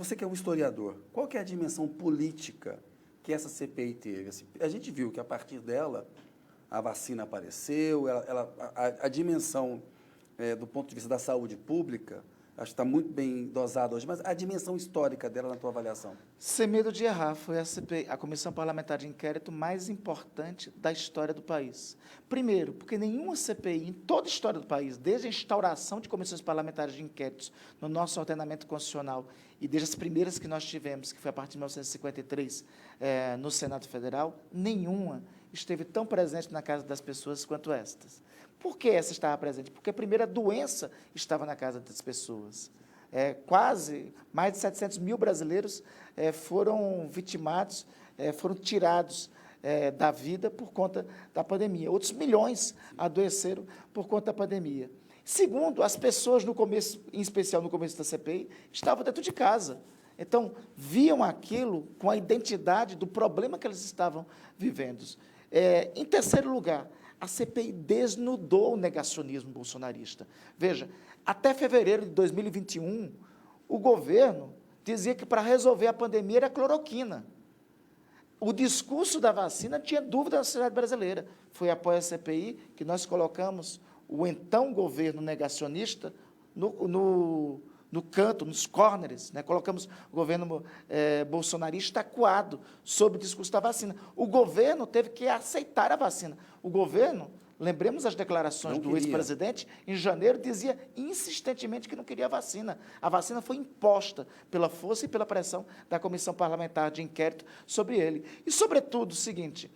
você que é um historiador, qual que é a dimensão política que essa CPI teve? Assim, a gente viu que, a partir dela, a vacina apareceu, a dimensão, do ponto de vista da saúde pública, acho que está muito bem dosada hoje, mas a dimensão histórica dela na tua avaliação? Sem medo de errar, foi a CPI, a Comissão Parlamentar de Inquérito mais importante da história do país. Primeiro, porque nenhuma CPI, em toda a história do país, desde a instauração de comissões parlamentares de inquéritos no nosso ordenamento constitucional e desde as primeiras que nós tivemos, que foi a partir de 1953, no Senado Federal, nenhuma esteve tão presente na casa das pessoas quanto estas. Por que essa estava presente? Porque a primeira doença estava na casa das pessoas. Quase mais de 700 mil brasileiros foram vitimados, foram tirados da vida por conta da pandemia. Outros milhões adoeceram por conta da pandemia. Segundo, as pessoas, no começo, em especial no começo da CPI, estavam dentro de casa. Então, viam aquilo com a identidade do problema que eles estavam vivendo. Em terceiro lugar, a CPI desnudou o negacionismo bolsonarista. Veja, até fevereiro de 2021, o governo dizia que para resolver a pandemia era cloroquina. O discurso da vacina tinha dúvida na sociedade brasileira. Foi após a CPI que nós colocamos o então governo negacionista no canto, nos corners, né? Colocamos o governo bolsonarista acuado sobre o discurso da vacina. O governo teve que aceitar a vacina. O governo, lembremos as declarações do ex-presidente, em janeiro dizia insistentemente que não queria a vacina. A vacina foi imposta pela força e pela pressão da Comissão Parlamentar de Inquérito sobre ele. E, sobretudo, o seguinte,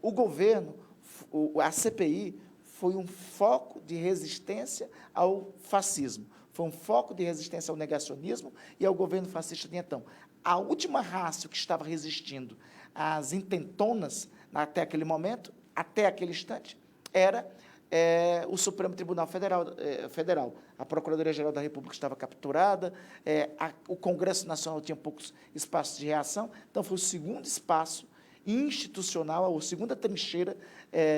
o governo, a CPI, foi um foco de resistência ao fascismo. Foi um foco de resistência ao negacionismo e ao governo fascista de então. A última rácio que estava resistindo às intentonas até aquele momento, até aquele instante, era o Supremo Tribunal Federal. A Procuradoria-Geral da República estava capturada, o Congresso Nacional tinha poucos espaços de reação, então foi o segundo espaço institucional, a segunda trincheira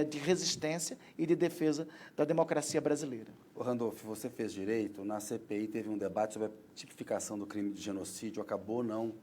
de resistência e de defesa da democracia brasileira. Randolfo, você fez direito, na CPI teve um debate sobre a tipificação do crime de genocídio, acabou não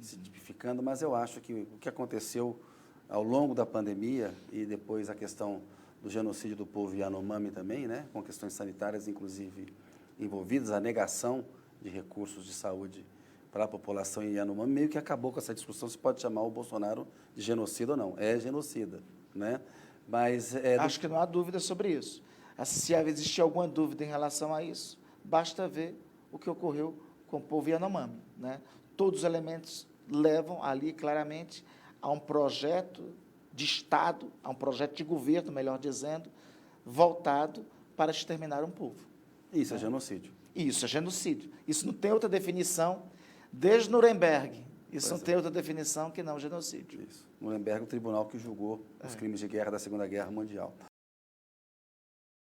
se tipificando, mas eu acho que o que aconteceu ao longo da pandemia e depois a questão do genocídio do povo Yanomami também, né, com questões sanitárias, inclusive, envolvidas, a negação de recursos de saúde para a população em Yanomami, meio que acabou com essa discussão se pode chamar o Bolsonaro de genocida ou não. É genocida, né? Mas acho que não há dúvida sobre isso. Se existir alguma dúvida em relação a isso, basta ver o que ocorreu com o povo Yanomami, né? Todos os elementos levam ali claramente a um projeto de Estado, a um projeto de governo, melhor dizendo, voltado para exterminar um povo. Isso é genocídio. Isso é genocídio. Isso não tem outra definição desde Nuremberg. Isso não tem outra definição que não genocídio. Isso. Nuremberg, o tribunal que julgou os crimes de guerra da Segunda Guerra Mundial.